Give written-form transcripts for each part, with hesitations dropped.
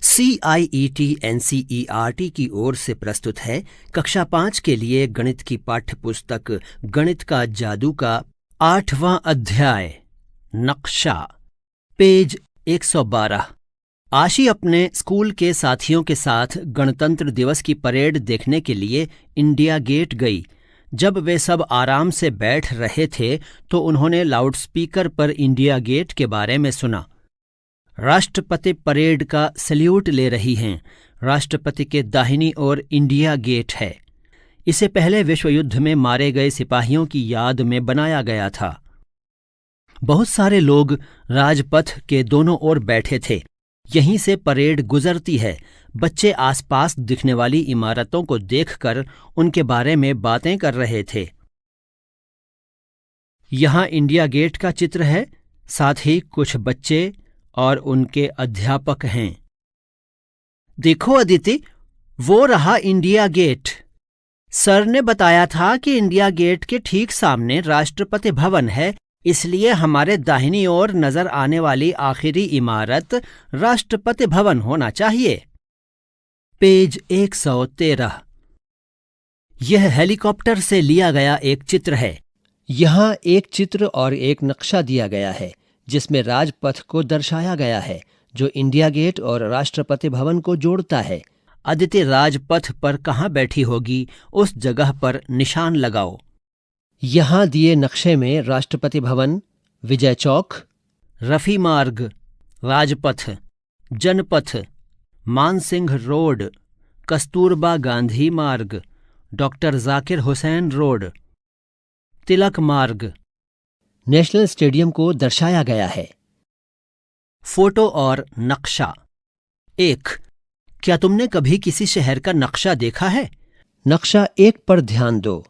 CIET NCERT की ओर से प्रस्तुत है कक्षा 5 के लिए गणित की पाठ्य पुस्तक गणित का जादू का 8वां अध्याय नक्शा, पेज 112। आशी अपने स्कूल के साथियों के साथ गणतंत्र दिवस की परेड देखने के लिए इंडिया गेट गई। जब वे सब आराम से बैठ रहे थे तो उन्होंने लाउडस्पीकर पर इंडिया गेट के बारे में सुना। राष्ट्रपति परेड का सल्यूट ले रही हैं। राष्ट्रपति के दाहिनी ओर इंडिया गेट है। इसे पहले विश्व युद्ध में मारे गए सिपाहियों की याद में बनाया गया था। बहुत सारे लोग राजपथ के दोनों ओर बैठे थे। यहीं से परेड गुजरती है। बच्चे आसपास दिखने वाली इमारतों को देखकर उनके बारे में बातें कर रहे थे। यहाँ इंडिया गेट का चित्र है, साथ ही कुछ बच्चे और उनके अध्यापक हैं। देखो अदिति, वो रहा इंडिया गेट। सर ने बताया था कि इंडिया गेट के ठीक सामने राष्ट्रपति भवन है, इसलिए हमारे दाहिनी ओर नजर आने वाली आखिरी इमारत राष्ट्रपति भवन होना चाहिए। पेज 113। यह हेलीकॉप्टर से लिया गया एक चित्र है। यहाँ एक चित्र और एक नक्शा दिया गया है जिसमें राजपथ को दर्शाया गया है जो इंडिया गेट और राष्ट्रपति भवन को जोड़ता है। अदिति राजपथ पर कहाँ बैठी होगी, उस जगह पर निशान लगाओ। यहाँ दिए नक्शे में राष्ट्रपति भवन, विजय चौक, रफी मार्ग, राजपथ, जनपथ, मानसिंह रोड, कस्तूरबा गांधी मार्ग, डॉक्टर जाकिर हुसैन रोड, तिलक मार्ग, नेशनल स्टेडियम को दर्शाया गया है। फोटो और नक्शा। 1. क्या तुमने कभी किसी शहर का नक्शा देखा है? नक्शा 1 पर ध्यान दो।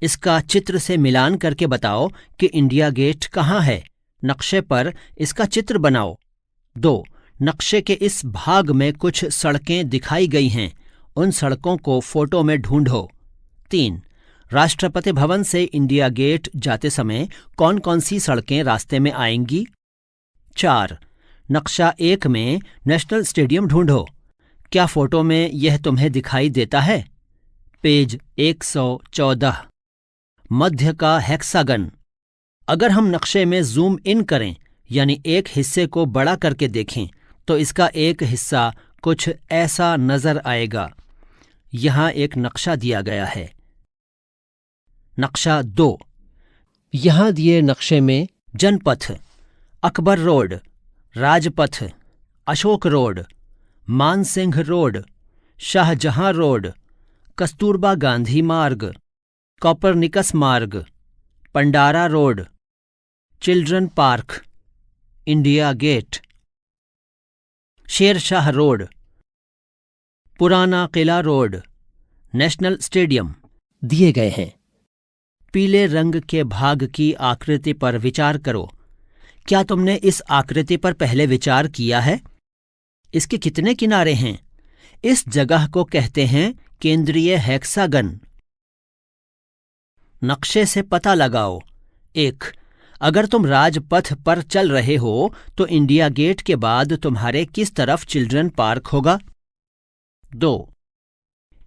इसका चित्र से मिलान करके बताओ कि इंडिया गेट कहाँ है। नक्शे पर इसका चित्र बनाओ। 2. नक्शे के इस भाग में कुछ सड़कें दिखाई गई हैं। उन सड़कों को फोटो में ढूंढो। 3. राष्ट्रपति भवन से इंडिया गेट जाते समय कौन कौन सी सड़कें रास्ते में आएंगी? 4. नक्शा 1 में नेशनल स्टेडियम ढूंढो। क्या फोटो में यह तुम्हें दिखाई देता है? पेज 114। मध्य का हेक्सागन। अगर हम नक्शे में जूम इन करें यानी एक हिस्से को बड़ा करके देखें तो इसका एक हिस्सा कुछ ऐसा नजर आएगा। यहाँ एक नक्शा दिया गया है। नक्शा 2। यहाँ दिए नक्शे में Janpath, Akbar Road, Rajpath, Ashoka Road, Mansingh Road, Shahjahan Road, Kasturba Gandhi Marg, Copernicus Marg, Pandara Road, Children Park, India Gate, Shershah Road, Purana Qila road, National stadium दिए गए हैं। पीले रंग के भाग की आकृति पर विचार करो। क्या तुमने इस आकृति पर पहले विचार किया है? इसके कितने किनारे हैं? इस जगह को कहते हैं केंद्रीय हेक्सागन। नक्शे से पता लगाओ। 1. अगर तुम राजपथ पर चल रहे हो तो इंडिया गेट के बाद तुम्हारे किस तरफ चिल्ड्रन पार्क होगा? 2.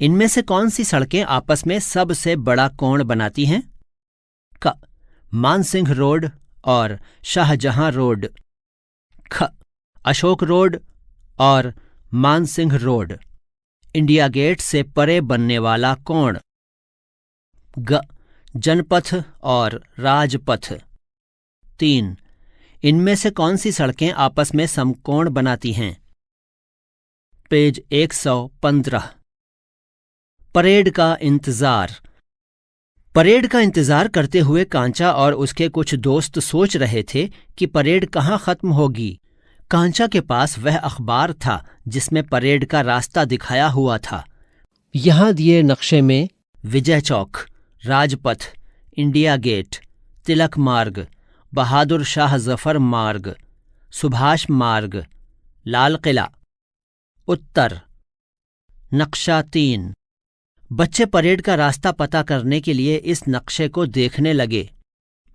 इनमें से कौन सी सड़कें आपस में सबसे बड़ा कोण बनाती हैं? क. मानसिंह रोड और शाहजहां रोड। ख. अशोक रोड और मानसिंह रोड। इंडिया गेट से परे बनने वाला कोण। ग. जनपथ और राजपथ। 3. इनमें से कौन सी सड़कें आपस में समकोण बनाती हैं? पेज 115। परेड का इंतजार। परेड का इंतजार करते हुए कांचा और उसके कुछ दोस्त सोच रहे थे कि परेड कहाँ खत्म होगी। कांचा के पास वह अखबार था जिसमें परेड का रास्ता दिखाया हुआ था। यहाँ दिए नक्शे में विजय चौक, राजपथ, इंडिया गेट, तिलक मार्ग, बहादुर शाह जफर मार्ग, सुभाष मार्ग, लाल किला। उत्तर। नक्शा 3। बच्चे परेड का रास्ता पता करने के लिए इस नक्शे को देखने लगे।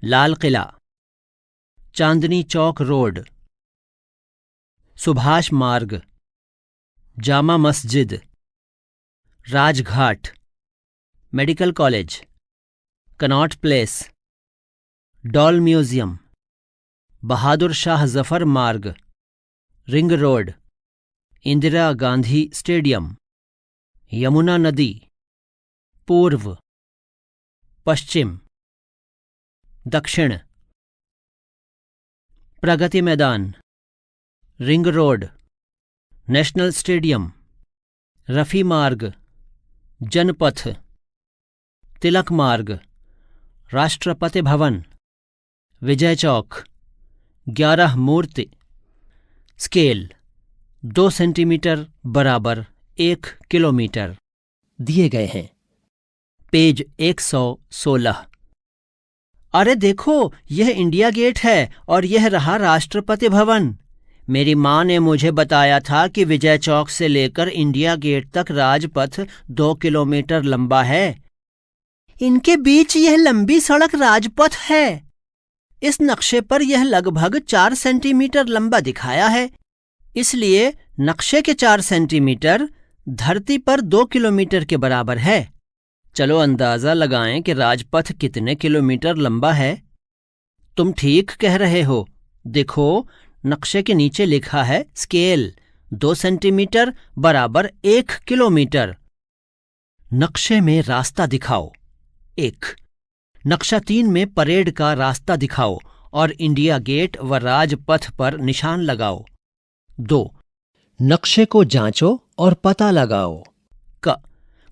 Lal Qila, Chandni Chowk road, Subhash Marg, Jama Masjid, Rajghat, Medical College, Connaught Place, Doll Museum, Bahadur Shah Zafar Marg, Ring Road, Indira Gandhi Stadium, Yamuna नदी, पूर्व, पश्चिम, दक्षिण, Pragati Maidan, Ring Road, National Stadium, Rafi Marg, Janpath, तिलक मार्ग, राष्ट्रपति भवन, विजय चौक, 11 मूर्ति। स्केल 2 सेंटीमीटर बराबर 1 किलोमीटर दिए गए हैं। पेज 116। अरे देखो, यह इंडिया गेट है और यह रहा राष्ट्रपति भवन। मेरी माँ ने मुझे बताया था कि विजय चौक से लेकर इंडिया गेट तक राजपथ 2 किलोमीटर लंबा है। इनके बीच यह लंबी सड़क राजपथ है। इस नक्शे पर यह लगभग 4 सेंटीमीटर लंबा दिखाया है, इसलिए नक्शे के 4 सेंटीमीटर धरती पर 2 किलोमीटर के बराबर है। चलो अंदाजा लगाएं कि राजपथ कितने किलोमीटर लंबा है। तुम ठीक कह रहे हो। देखो, नक्शे के नीचे लिखा है स्केल 2 सेंटीमीटर बराबर 1 किलोमीटर। नक्शे में रास्ता दिखाओ। 1। नक्शा 3 में परेड का रास्ता दिखाओ और इंडिया गेट व राजपथ पर निशान लगाओ। 2। नक्शे को जांचो और पता लगाओ।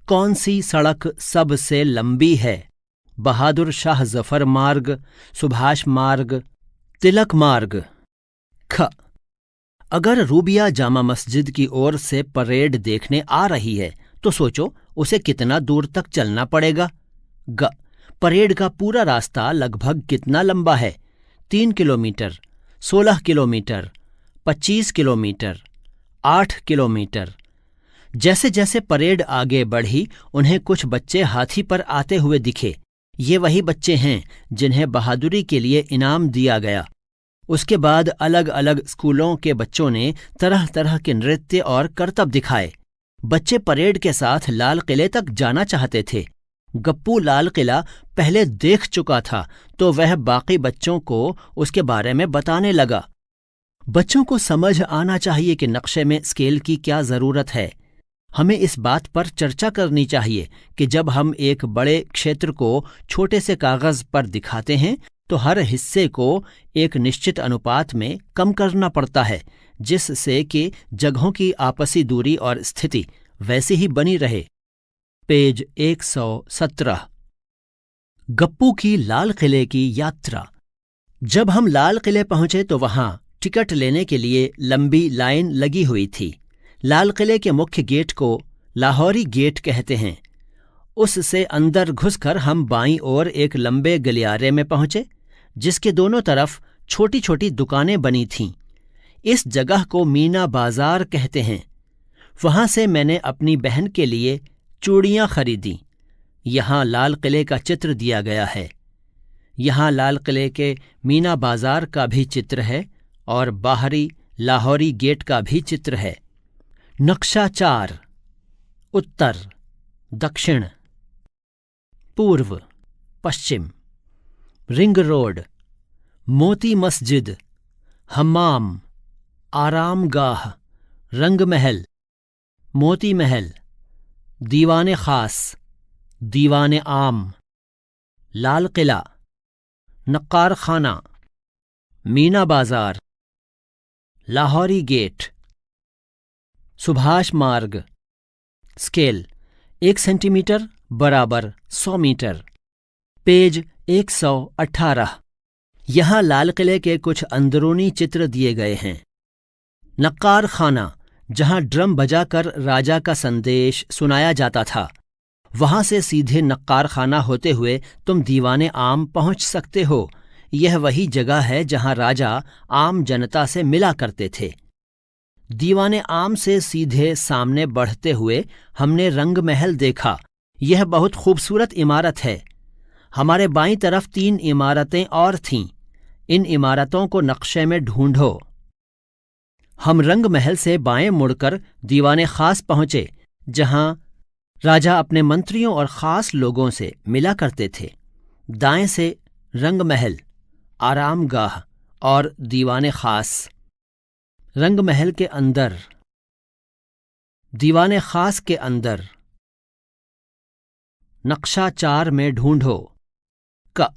कौन सी सड़क सबसे लंबी है? बहादुर शाह जफर मार्ग, सुभाष मार्ग, तिलक मार्ग। ख। अगर रूबिया जामा मस्जिद की ओर से परेड देखने आ रही है तो सोचो उसे कितना दूर तक चलना पड़ेगा। ग। परेड का पूरा रास्ता लगभग कितना लंबा है? 3 किलोमीटर, 16 किलोमीटर, 25 किलोमीटर, 8 किलोमीटर। जैसे जैसे परेड आगे बढ़ी, उन्हें कुछ बच्चे हाथी पर आते हुए दिखे। ये वही बच्चे हैं जिन्हें बहादुरी के लिए इनाम दिया गया। उसके बाद अलग अलग स्कूलों के बच्चों ने तरह तरह के नृत्य और करतब दिखाए। बच्चे परेड के साथ लाल किले तक जाना चाहते थे। गप्पू लाल किला पहले देख चुका था, तो वह बाकी बच्चों को उसके बारे में बताने लगा। बच्चों को समझ आना चाहिए कि नक्शे में स्केल की क्या जरूरत है। हमें इस बात पर चर्चा करनी चाहिए कि जब हम एक बड़े क्षेत्र को छोटे से कागज पर दिखाते हैं तो हर हिस्से को एक निश्चित अनुपात में कम करना पड़ता है, जिससे कि जगहों की आपसी दूरी और स्थिति वैसी ही बनी रहे। पेज 117। गप्पू की लाल किले की यात्रा। जब हम लाल किले पहुंचे तो वहां टिकट लेने के लिए लंबी लाइन लगी हुई थी। लाल किले के मुख्य गेट को लाहौरी गेट कहते हैं। उससे अंदर घुसकर हम बाईं ओर एक लंबे गलियारे में पहुंचे, जिसके दोनों तरफ छोटी छोटी दुकानें बनी थीं। इस जगह को मीना बाजार कहते हैं। वहां से मैंने अपनी बहन के लिए चूड़ियां खरीदी। यहाँ लाल किले का चित्र दिया गया है। यहाँ लाल किले के मीना बाजार का भी चित्र है और बाहरी लाहौरी गेट का भी चित्र है। नक्शा 4। उत्तर, दक्षिण, पूर्व, पश्चिम, रिंग रोड, मोती मस्जिद, हम्माम, आरामगाह, रंग महल, मोती महल, दीवाने खास, दीवाने आम, लाल किला, नक्कार खाना, मीना बाजार, लाहौरी गेट, सुभाष मार्ग। स्केल 1 सेंटीमीटर बराबर 100 मीटर। पेज 118। यहाँ लाल किले के कुछ अंदरूनी चित्र दिए गए हैं। नक्कार खाना, जहाँ ड्रम बजाकर राजा का संदेश सुनाया जाता था, वहां से सीधे नक्कार खाना होते हुए तुम दीवाने आम पहुंच सकते हो। यह वही जगह है जहां राजा आम जनता से मिला करते थे। दीवाने आम से सीधे सामने बढ़ते हुए हमने रंग महल देखा। यह बहुत खूबसूरत इमारत है। हमारे बाईं तरफ 3 इमारतें और थीं। इन इमारतों को नक्शे में ढूंढो। हम रंग महल से बाएं मुड़कर दीवाने खास पहुंचे, जहां राजा अपने मंत्रियों और खास लोगों से मिला करते थे। दाएं से रंग महल, आरामगाह और दीवाने खास। रंग महल के अंदर, दीवाने खास के अंदर। नक्शा 4 में ढूंढो। क,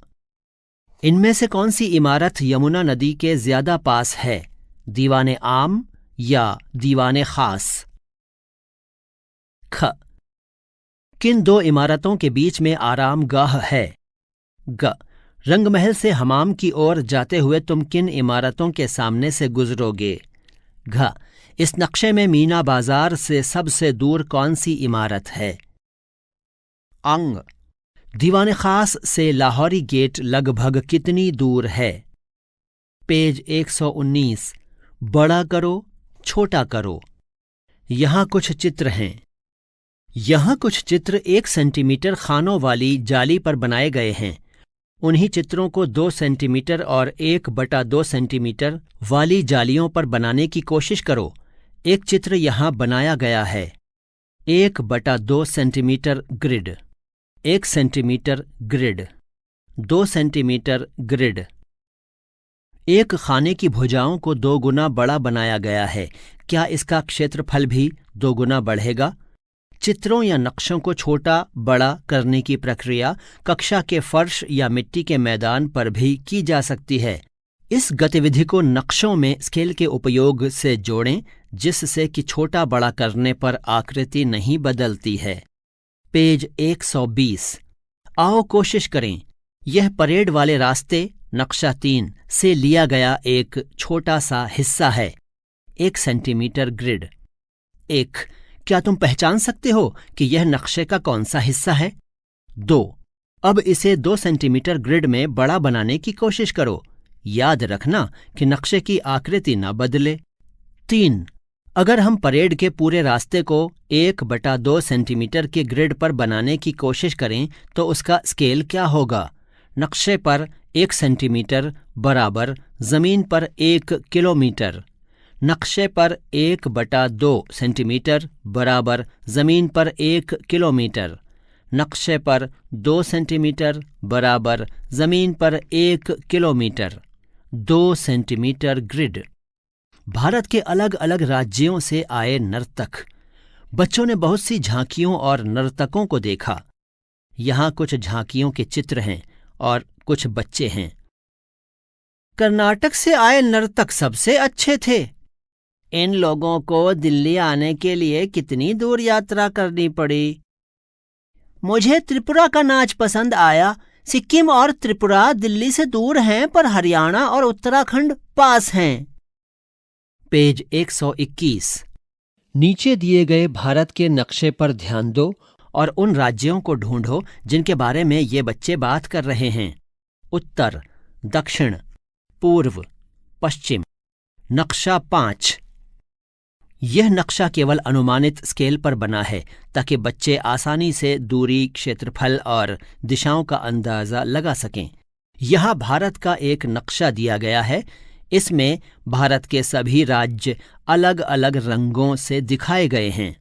इनमें से कौन सी इमारत यमुना नदी के ज्यादा पास है, दीवाने आम या दीवाने खास? ख, किन दो इमारतों के बीच में आरामगाह है? ग, रंगमहल से हमाम की ओर जाते हुए तुम किन इमारतों के सामने से गुजरोगे? घ, इस नक्शे में मीना बाजार से सबसे दूर कौन सी इमारत है? अंग, दीवाने खास से लाहौरी गेट लगभग कितनी दूर है? पेज 119। बड़ा करो, छोटा करो। यहां कुछ चित्र हैं। यहां कुछ चित्र 1 सेंटीमीटर खानों वाली जाली पर बनाए गए हैं। उन्हीं चित्रों को 2 सेंटीमीटर और 1/2 सेंटीमीटर वाली जालियों पर बनाने की कोशिश करो। एक चित्र यहां बनाया गया है। 1/2 centimetre grid, 1 centimetre grid, 2 centimetre grid. एक खाने की भुजाओं को 2 गुना बड़ा बनाया गया है। क्या इसका क्षेत्रफल भी 2 गुना बढ़ेगा? चित्रों या नक्शों को छोटा बड़ा करने की प्रक्रिया कक्षा के फर्श या मिट्टी के मैदान पर भी की जा सकती है। इस गतिविधि को नक्शों में स्केल के उपयोग से जोड़ें, जिससे कि छोटा बड़ा करने पर आकृति नहीं बदलती है। पेज 120। आओ कोशिश करें। यह परेड वाले रास्ते नक्शा 3 से लिया गया एक छोटा सा हिस्सा है। 1 सेंटीमीटर ग्रिड। 1, क्या तुम पहचान सकते हो कि यह नक्शे का कौन सा हिस्सा है? 2, अब इसे 2 सेंटीमीटर ग्रिड में बड़ा बनाने की कोशिश करो। याद रखना कि नक्शे की आकृति न बदले। 3, अगर हम परेड के पूरे रास्ते को 1/2 सेंटीमीटर के ग्रिड पर बनाने की कोशिश करें तो उसका स्केल क्या होगा? नक्शे पर 1 सेंटीमीटर बराबर जमीन पर 1 किलोमीटर। नक्शे पर 1/2 सेंटीमीटर बराबर जमीन पर 1 किलोमीटर। नक्शे पर 2 सेंटीमीटर बराबर जमीन पर 1 किलोमीटर। 2 centimetre grid. भारत के अलग अलग राज्यों से आए नर्तक। बच्चों ने बहुत सी झांकियों और नर्तकों को देखा। यहाँ कुछ झांकियों के चित्र हैं और कुछ बच्चे हैं। कर्नाटक से आए नर्तक सबसे अच्छे थे। इन लोगों को दिल्ली आने के लिए कितनी दूर यात्रा करनी पड़ी? मुझे त्रिपुरा का नाच पसंद आया। सिक्किम और त्रिपुरा दिल्ली से दूर हैं, पर हरियाणा और उत्तराखंड पास हैं। पेज 121। नीचे दिए गए भारत के नक्शे पर ध्यान दो और उन राज्यों को ढूंढो जिनके बारे में ये बच्चे बात कर रहे हैं। उत्तर, दक्षिण, पूर्व, पश्चिम। नक्शा 5। यह नक्शा केवल अनुमानित स्केल पर बना है ताकि बच्चे आसानी से दूरी, क्षेत्रफल और दिशाओं का अंदाजा लगा सकें। यहाँ भारत का एक नक्शा दिया गया है। इसमें भारत के सभी राज्य अलग अलग रंगों से दिखाए गए हैं।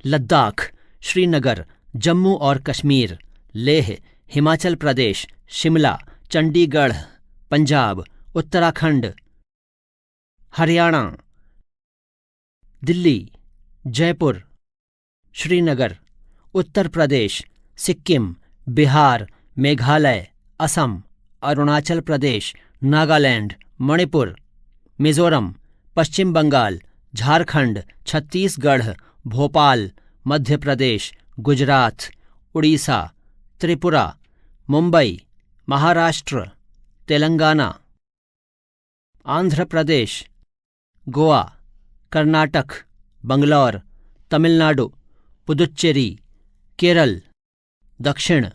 लद्दाख, श्रीनगर, जम्मू और कश्मीर, लेह, हिमाचल प्रदेश, शिमला, चंडीगढ़, पंजाब, उत्तराखंड, हरियाणा, दिल्ली, जयपुर, श्रीनगर, उत्तर प्रदेश, सिक्किम, बिहार, मेघालय, असम, अरुणाचल प्रदेश, नागालैंड, मणिपुर, मिजोरम, पश्चिम बंगाल, झारखंड, छत्तीसगढ़, भोपाल, मध्य प्रदेश, गुजरात, उड़ीसा, त्रिपुरा, मुंबई, महाराष्ट्र, तेलंगाना, आंध्र प्रदेश, गोवा, कर्नाटक, बंगलौर, तमिलनाडु, पुदुच्चेरी, केरल। दक्षिण,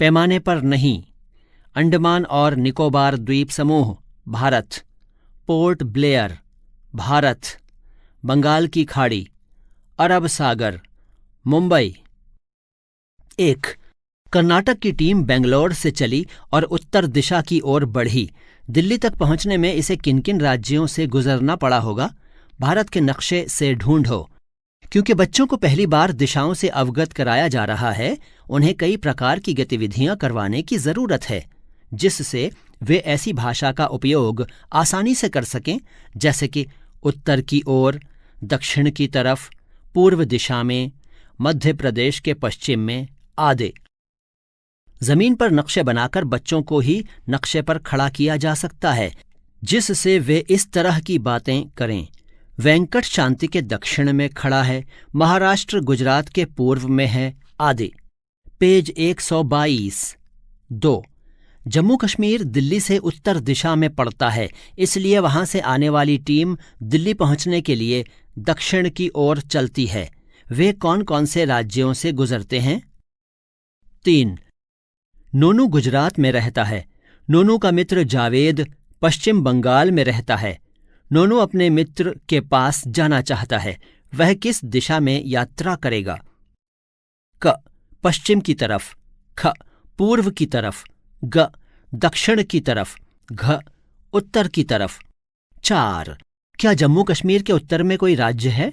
पैमाने पर नहीं, अंडमान और निकोबार द्वीप समूह, भारत। Port Blair, Bharat. बंगाल की खाड़ी, अरब सागर, मुंबई। 1, कर्नाटक की टीम बेंगलोर से चली और उत्तर दिशा की ओर बढ़ी। दिल्ली तक पहुंचने में इसे किन किन राज्यों से गुजरना पड़ा होगा, भारत के नक्शे से ढूंढो। क्योंकि बच्चों को पहली बार दिशाओं से अवगत कराया जा रहा है, उन्हें कई प्रकार की गतिविधियां करवाने की जरूरत है जिससे वे ऐसी भाषा का उपयोग आसानी से कर सकें जैसे कि उत्तर की ओर, दक्षिण की तरफ, पूर्व दिशा में, मध्य प्रदेश के पश्चिम में आदि। जमीन पर नक्शे बनाकर बच्चों को ही नक्शे पर खड़ा किया जा सकता है जिससे वे इस तरह की बातें करें। वेंकट शांति के दक्षिण में खड़ा है, महाराष्ट्र गुजरात के पूर्व में है आदि। पेज 122। 2. जम्मू कश्मीर दिल्ली से उत्तर दिशा में पड़ता है, इसलिए वहां से आने वाली टीम दिल्ली पहुंचने के लिए दक्षिण की ओर चलती है। वे कौन कौन से राज्यों से गुजरते हैं? 3. नोनू गुजरात में रहता है। नोनू का मित्र जावेद पश्चिम बंगाल में रहता है। नोनू अपने मित्र के पास जाना चाहता है। वह किस दिशा में यात्रा करेगा? क. पश्चिम की तरफ, ख. पूर्व की तरफ, ग. दक्षिण की तरफ, घ. उत्तर की तरफ। 4. क्या जम्मू कश्मीर के उत्तर में कोई राज्य है?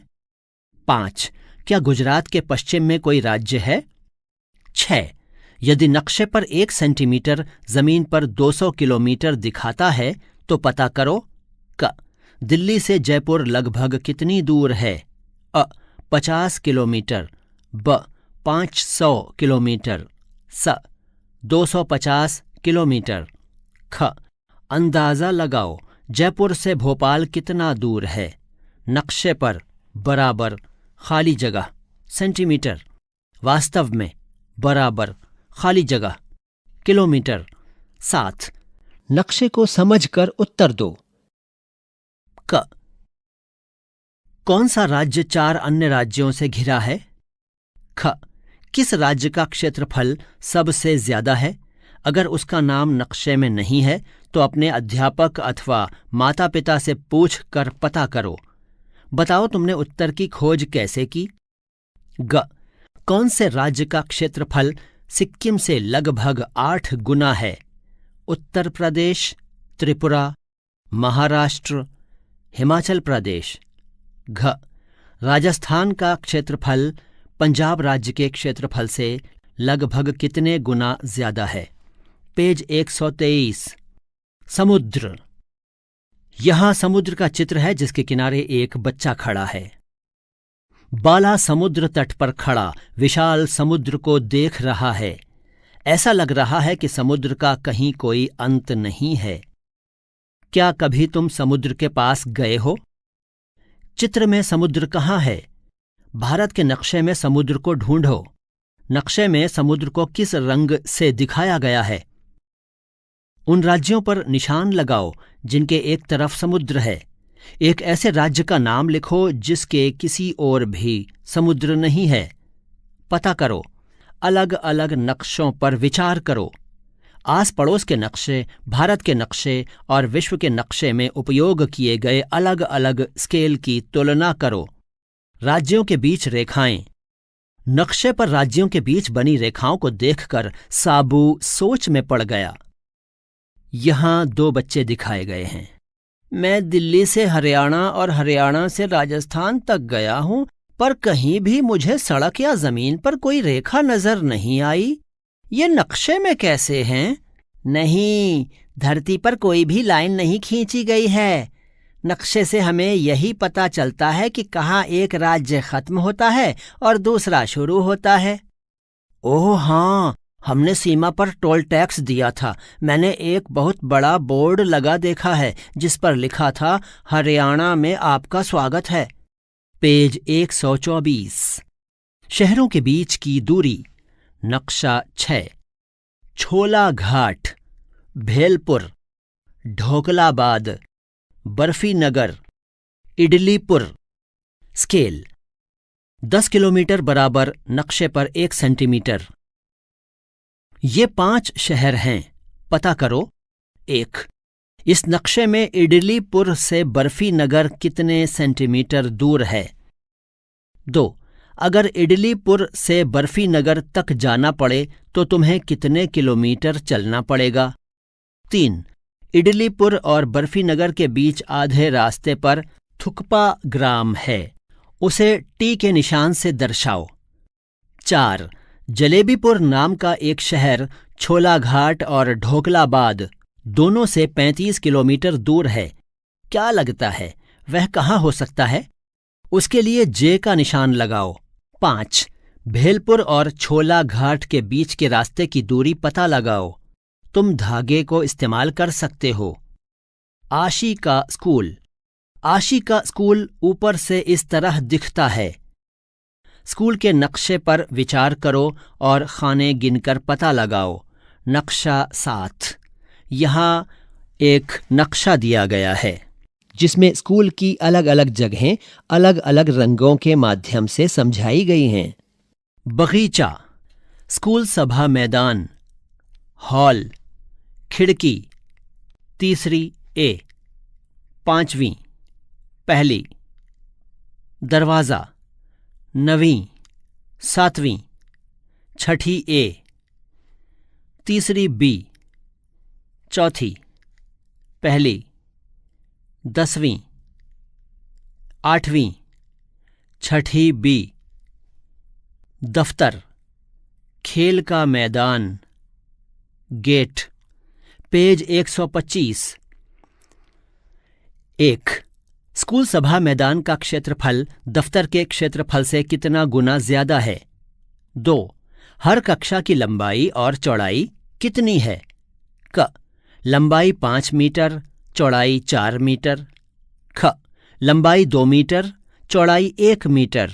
5. क्या गुजरात के पश्चिम में कोई राज्य है? 6. यदि नक्शे पर 1 सेंटीमीटर जमीन पर 200 किलोमीटर दिखाता है तो पता करो। क. दिल्ली से जयपुर लगभग कितनी दूर है? अ. 50 किलोमीटर, ब. 500 किलोमीटर, स. 250 किलोमीटर, ख. अंदाजा लगाओ जयपुर से भोपाल कितना दूर है? नक्शे पर बराबर खाली जगह सेंटीमीटर, वास्तव में बराबर खाली जगह किलोमीटर। 7. नक्शे को समझकर उत्तर दो। क. कौन सा राज्य 4 अन्य राज्यों से घिरा है? ख. किस राज्य का क्षेत्रफल सबसे ज्यादा है? अगर उसका नाम नक्शे में नहीं है तो अपने अध्यापक अथवा माता पिता से पूछ कर पता करो। बताओ तुमने उत्तर की खोज कैसे की? ग. कौन से राज्य का क्षेत्रफल सिक्किम से लगभग 8 गुना है? उत्तर प्रदेश, त्रिपुरा, महाराष्ट्र, हिमाचल प्रदेश। घ. राजस्थान का क्षेत्रफल पंजाब राज्य के क्षेत्रफल से लगभग कितने गुना ज्यादा है? पेज 123। समुद्र। यहां समुद्र का चित्र है जिसके किनारे एक बच्चा खड़ा है। बाला समुद्र तट पर खड़ा विशाल समुद्र को देख रहा है। ऐसा लग रहा है कि समुद्र का कहीं कोई अंत नहीं है। क्या कभी तुम समुद्र के पास गए हो? चित्र में समुद्र कहाँ है? भारत के नक्शे में समुद्र को ढूंढो। नक्शे में समुद्र को किस रंग से दिखाया गया है? उन राज्यों पर निशान लगाओ जिनके एक तरफ समुद्र है। एक ऐसे राज्य का नाम लिखो जिसके किसी ओर भी समुद्र नहीं है। पता करो। अलग अलग नक्शों पर विचार करो। आस पड़ोस के नक्शे, भारत के नक्शे और विश्व के नक्शे में उपयोग किए गए अलग अलग स्केल की तुलना करो। राज्यों के बीच रेखाएं। नक्शे पर राज्यों के बीच बनी रेखाओं को देखकर साबू सोच में पड़ गया। यहां 2 बच्चे दिखाए गए हैं। मैं दिल्ली से हरियाणा और हरियाणा से राजस्थान तक गया हूं, पर कहीं भी मुझे सड़क या जमीन पर कोई रेखा नजर नहीं आई। ये नक्शे में कैसे हैं? नहीं, धरती पर कोई भी लाइन नहीं खींची गई है। नक्शे से हमें यही पता चलता है कि कहाँ एक राज्य खत्म होता है और दूसरा शुरू होता है। ओह हाँ, हमने सीमा पर टोल टैक्स दिया था। मैंने एक बहुत बड़ा बोर्ड लगा देखा है जिस पर लिखा था हरियाणा में आपका स्वागत है। पेज 124। शहरों के बीच की दूरी। नक्शा 6। छोला घाट, भेलपुर, ढोकलाबाद, बर्फी नगर, इडलीपुर। स्केल 10 किलोमीटर बराबर नक्शे पर 1 सेंटीमीटर। ये 5 शहर हैं। पता करो। 1. इस नक्शे में इडलीपुर से बर्फी नगर कितने सेंटीमीटर दूर है? 2. अगर इडलीपुर से बर्फी नगर तक जाना पड़े तो तुम्हें कितने किलोमीटर चलना पड़ेगा? 3. इडलीपुर और बर्फी नगर के बीच आधे रास्ते पर थुकपा ग्राम है, उसे टी के निशान से दर्शाओ। 4. जलेबीपुर नाम का एक शहर छोलाघाट और ढोकलाबाद दोनों से 35 किलोमीटर दूर है। क्या लगता है वह कहाँ हो सकता है? उसके लिए जे का निशान लगाओ। 5. भेलपुर और छोलाघाट के बीच के रास्ते की दूरी पता लगाओ। तुम धागे को इस्तेमाल कर सकते हो। आशी का स्कूल। आशी का स्कूल ऊपर से इस तरह दिखता है। स्कूल के नक्शे पर विचार करो और खाने गिनकर पता लगाओ। नक्शा 7। यहाँ एक नक्शा दिया गया है जिसमें स्कूल की अलग अलग जगहें अलग अलग रंगों के माध्यम से समझाई गई हैं। बगीचा, स्कूल सभा मैदान, हॉल, खिड़की, तीसरी ए, 5वीं, पहली, दरवाज़ा, 9वीं, 7वीं, छठी ए, तीसरी बी, चौथी, पहली, 10वीं, 8वीं, छठी बी, दफ्तर, खेल का मैदान, गेट। पेज 125। 1. स्कूल सभा मैदान का क्षेत्रफल दफ्तर के क्षेत्रफल से कितना गुना ज्यादा है? 2. हर कक्षा की लंबाई और चौड़ाई कितनी है? क. लंबाई 5 मीटर, चौड़ाई 4 मीटर। ख. लंबाई 2 मीटर, चौड़ाई 1 मीटर।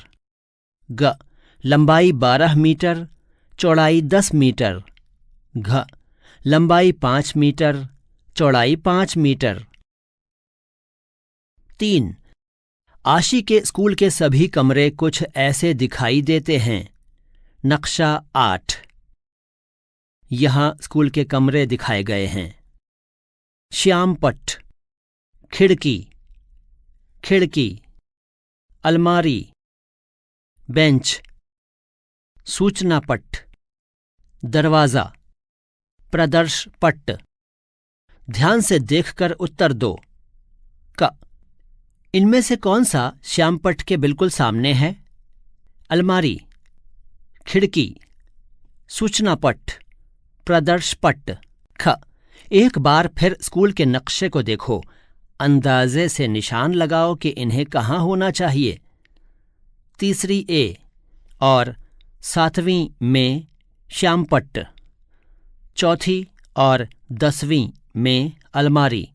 ग. लंबाई 12 मीटर, चौड़ाई 10 मीटर। घ. लंबाई 5 मीटर, चौड़ाई 5 मीटर। 3. आशी के स्कूल के सभी कमरे कुछ ऐसे दिखाई देते हैं। नक्शा 8। यहाँ स्कूल के कमरे दिखाए गए हैं। श्यामपट्ट, खिड़की, खिड़की, अलमारी, बेंच, सूचना पट्ट, दरवाज़ा, प्रदर्श पट्ट। ध्यान से देखकर उत्तर दो। क. इनमें से कौन सा श्यामपट्ट के बिल्कुल सामने है? अलमारी, खिड़की, सूचना पट्ट, प्रदर्श पट्ट। ख. एक बार फिर स्कूल के नक्शे को देखो, अंदाजे से निशान लगाओ कि इन्हें कहाँ होना चाहिए। तीसरी ए और 7वीं में श्यामपट्ट, चौथी और 10वीं में अलमारी,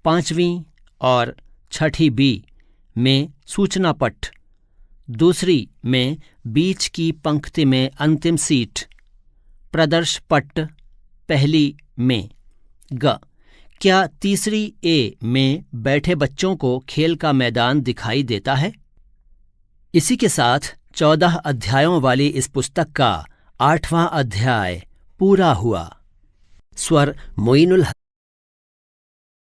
5वीं और छठी बी में सूचना पट्ट, दूसरी में बीच की पंक्ति में अंतिम सीट, प्रदर्श पट्ट पहली में। ग. क्या तीसरी ए में बैठे बच्चों को खेल का मैदान दिखाई देता है? इसी के साथ 14 अध्यायों वाली इस पुस्तक का 8वां अध्याय पूरा हुआ। स्वर मोइनुल